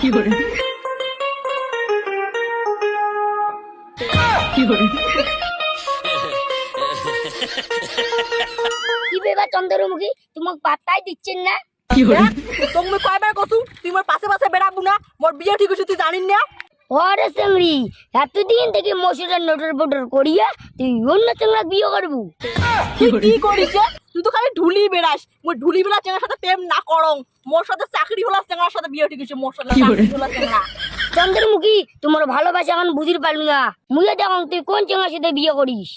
কি বেবা চন্দ্রমুখী তোমাকে পাত্তাই দিচ্ছেন না? তুমি কয়বার কসু তুই মোর পাশে পাশে বেড়াবো না, মোর বিয়ে ঠিক হচ্ছে তুই জানিস না? ওরে চেংড়ি, এতদিন থেকে মশুরের নটর বটর করিয়া তুই অন্য চেংড়া বিয়ে করবু? তুই কি করিস রে? তুই তো খালি ঢুলি বেড়াস। মোর ঢুলি বেড়া চেঙ্গার সাথে প্রেম না করং, মোর সাথে চাকরি হলা চেঙ্গার সাথে বিয়ে ঠিক হচ্ছে। মোর সাথে চাকরি হলা চেঙ্গা। চন্দ্রমুখী, তোমার ভালোবাসা এখন বুঝির পারলি না। মুইও দেখো তুই কোন চেংড়ার সাথে বিয়ে করিস।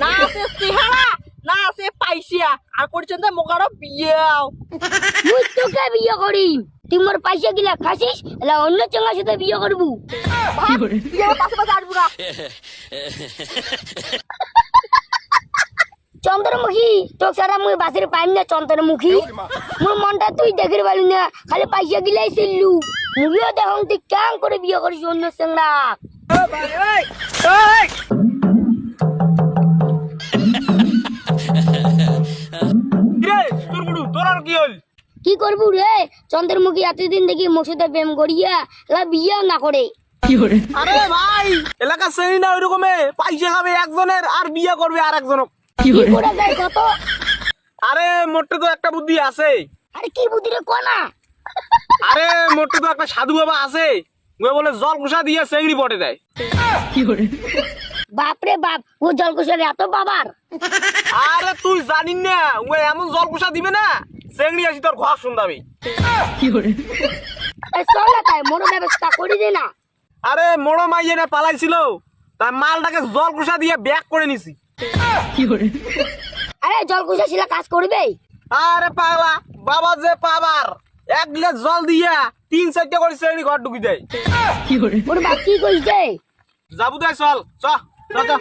না আছে চেহারা, না আছে পাইসিয়া, আর করছেন তো মোকারও বিয়েও। মুই তোকে বিয়ে করি, তুই মোর পয়সা গিলা খাসিস, এলা অন্য চেংড়ার সাথে বিয়ে করবু। তুই আমার পাশে পাশে আসবো না। চন্দ্রমুখী, তো সারা মুই বাসের পাইম না। চন্দ্রমুখী, মোর মনটা তুই দেখির পারলি না, খালি পয়সা গিলাই ছিললু। মুইও দেখো তুই কেন করে বিয়ে করিস অন্য চেংড়া। কি করবু রে? চন্দ্রমুখী এতদিন দেখি মোর সাথে প্রেম করিয়া এলা বিয়েও না করে। আরে ভাই, এলাকা শ্রেণী না ওইরকমে, পয়সা খাবে একজনের আর বিয়ে করবে আর একজনের। কি করে যায় কত? আরে মোটে তো একটা বুদ্ধি আছে। আরে কি বুদ্ধি রে কোনা? আরে মোটে তো একটা সাধু বাবা আছে, ওই বলে জল ঘুষা দিয়ে চেংড়ি পটে দেয়। বাপরে বাপ, ও জলকুশের এত বাবার। আরে তুই জানিস না, ওই এমন জল ঘুষা দিবে না, চেংড়ি আসি তোর ঘর শুনদাবি। চল না তাই মোর ব্যবস্থা করি দে না। আরে মোড়ো মাইয়ে না পালাইছিল, তাই মালটাকে জল ঘুষা দিয়ে ব্যাক করে নিছি। আরে জলকুশা ছিল কাজ করবে? আরে পাগলা, বাবা যে পাবার, এক গ্লাস জল দিয়া 3-4টা করে চেংড়ি ঘর ঢুকি দেয়। ওর বাপ কি করিস দে? যাবো দেখ, চল চ চ চ।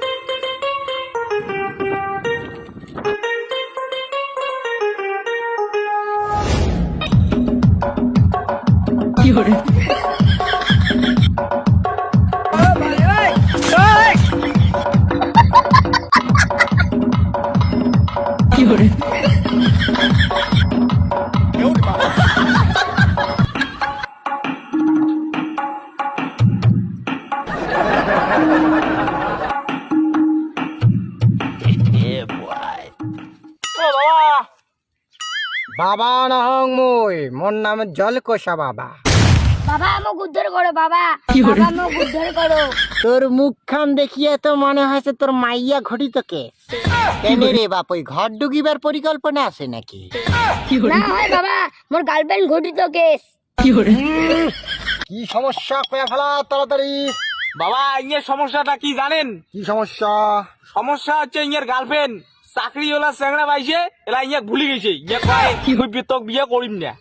বাবা না হং মই, মোর নাম জলকোষা বাবা। বাবা আমাকে উদ্ধার করো বাবা, বাবা আমাকে উদ্ধার করো। তোর মুখখান দেখিয়ে তো মনে হয়েছে তোর মাইয়া ঘটিত কে। কেনে রে বাপ, ওই ঘর ডুগিবার পরিকল্পনা আছে নাকি? না হয় বাবা, মোর গার্লফ্রেন্ড ঘটিত কেস। কি সমস্যা কয়া ফেলা তাড়াতাড়ি। বাবা, ইয়ের সমস্যাটা কি জানেন? কি সমস্যা? সমস্যা হচ্ছে ইয়ের গার্লফ্রেন্ড চাকরি হলা চেংড়া পাইছে, এলা ইয়ে ভুলি গেছে। ইয়ে কয় মুই তোক বিয়ে করিম না।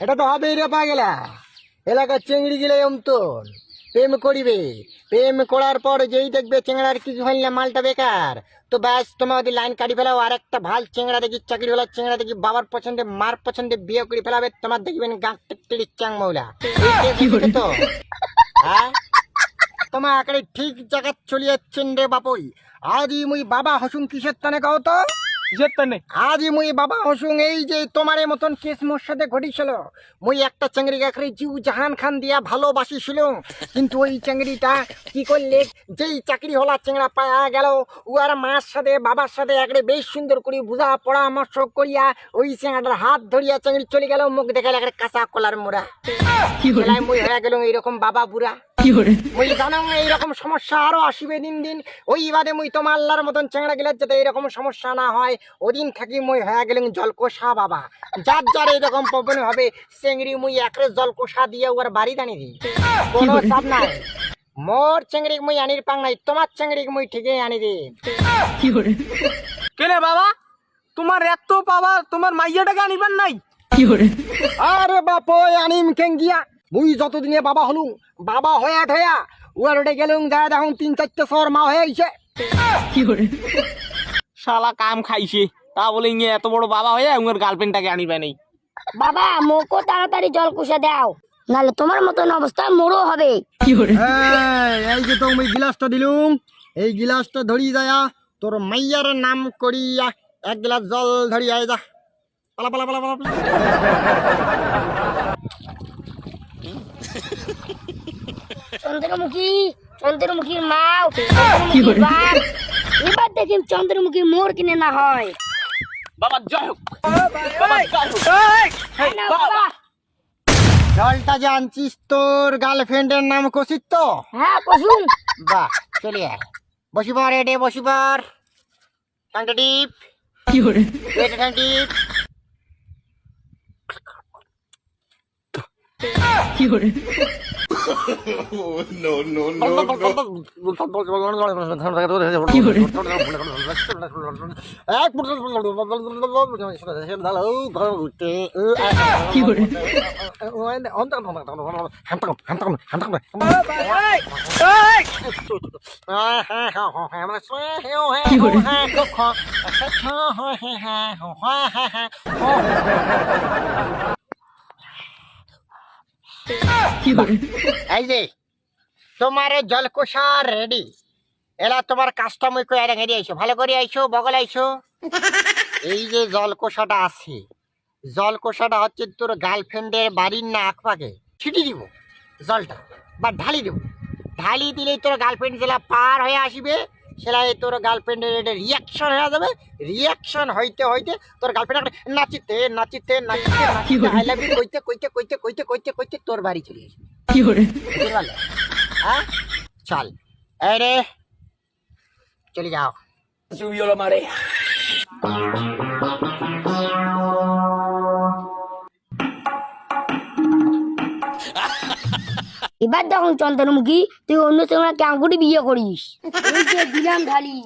এটা তো হবেই রে পাগলা। এলাকার চেংড়ি গিলে অমতন প্রেম করিবে, প্রেম করার পর যেই দেখবে চেংড়ার কিছু হইল না, মালটা বেকার, তো ব্যাস তোমার ওদের লাইন কাটি ফেলাও। আর একটা ভাল চেংড়া দেখি, চাকরি হলা চেংড়া দেখি, বাবার পছন্দে মার পছন্দে বিয়ে করে ফেলাবে। তোমার দেখবেন গা টেকটেলি চাং মৌলা। তো হ্যাঁ, তোমার আকারে ঠিক জায়গা চলে যাচ্ছেন রে বাপই। আজই মুই বাবা হসুন কিসের টানে কও তো? কিসের টানে? আজই মুই বাবা হসুন এই যে তোমার মতন কেস মোর সাথে ঘটিছিল। মুই একটা চেংড়ি আকারে জিউ জাহান খান দিয়া ভালোবাসিছিল, কিন্তু ওই চেংড়িটা কি করলে, যেই চাকরি হলা চেংড়া পায়া গেল, ও আর মার সাথে বাবার সাথে একড়ে বেশ সুন্দর করে বুঝা পরামর্শ করিয়া ওই চেংড়াটার হাত ধরিয়া চেংড়ি চলে গেল, মুখ দেখালে একটা কাঁচা কলার মোড়া। সেলাই মুই হয়ে গেল এইরকম বাবা বুড়া। মুই জানো এইরকম সমস্যা আরো আসিবে দিন দিন। ওই বাদে মুই তোমার আল্লাহর মতন চেংড়া গেলে যাতে এরকম সমস্যা না হয়, ওদিন থাকি মুই হয়ে গেলেন জলকোষা বাবা। যার যার এইরকম প্রবলেম হবে, চেংড়ি মুই একরে জলকোষা দিয়ে ওর বাড়ি দানি দিই, কোনো চাপ নাই। মোর চেংড়ি মুই আনির পাং নাই, তোমার চেংড়ি মুই ঠিকই আনি দিই। কেলে বাবা, তোমার এত পাওয়া, তোমার মাইয়াটাকে আনিবার নাই? আরে বাপ, ওই আনিম কেঙ্গিয়া, মুই যতদিনে বাবা হলুম, বাবা হয়ে ঠয়া ওর ওটা গেলুম, যা দেখুন 3-4টে শহর মা হয়ে আইছে। শালা কাম খাইছে, তা বলে ইয়ে এত বড় বাবা হয়ে উনার গার্লফ্রেন্ডটাকে আনিবে নাই। বাবা মোকো তাড়াতাড়ি জলকুশা দাও, নাহলে তোমার মতন অবস্থা মোরও হবে। এই যে তুমি গিলাসটা দিলুম, এই গিলাসটা ধরি যায়া তোর মাইয়ার নাম করিয়া এক গ্লাস জল ধরি আয় যা। পালা পালা পালা পালা পালা। চন্দ্রমুখীর মাও চন্দ্রমুখীর বাপ। এবার দেখি চন্দ্রমুখীর মোড় কিনে না হয়। বাবা জয় হোক, বাবা জয় হোক। এই, না, বাবা। বাবা। জলটা যে আনছিস তোর গার্লফ্রেন্ডের নাম কষিত তো? হ্যাঁ কসুম। বাহ, চলে আয়। বসিবার এডে বসিবার। টাংটা টিপ। এটা টাং টিপ। এই যে তোমার জলকোষা রেডি। এলা তোমার কাজটা মুই কই আইরা গেরি আইছো, ভালো করে আইছো, বগল আইছো। এই যে জলকোষাটা আছে, জলকোষাটা হচ্ছে তোর গার্লফ্রেন্ডের বাড়ির না আকপাকে ছিটি দিব জলটা, বা ঢালি দিব। ঢালি দিলেই তোর গার্লফ্রেন্ড যেটা পার হয়ে আসবে, সেলাই তোর গার্লফ্রেন্ডের এটা রিয়াকশন হয়ে যাবে। রিয়াকশন হইতে হইতে তোর গার্লফ্রেন্ড নাচিতে নাচিতে নাচিতে নাচিতে আই লাভ ইউ কইতে কইতে কইতে কইতে কইতে কইতে তোর বাড়ি চলে আসবে। বুঝতে পারলে? হ্যাঁ, চল এই রে, চলে যাও। এবার দেখুন চন্দ্রমুখী তুই অন্য সঙ্গে কেমন করে বিয়ে করিস। এই যে দিলাম ঢালি।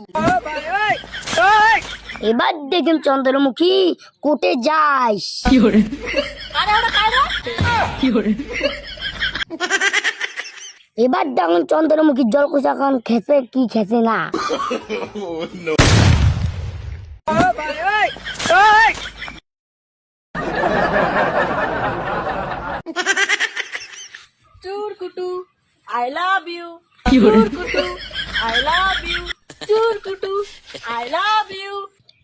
এবার দেখুন চন্দ্রমুখী কোটে যাস। আরে ওটা কারে? এবার দেখুন চন্দ্রমুখী জলকোষা খান খেসে কি খেসে না। চুরকুটু আই লাভ ইউ, চুরকুটু আই লাভ ইউ, চুরকুটু আই লাভ ইউ,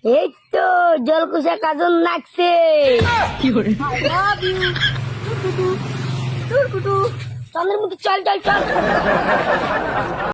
এই তো জলকোষা কাজন নাচছে। আই লাভ ইউ, চুরকুটু চুরকুটু। চন্দ্রমুখী চল চল চল।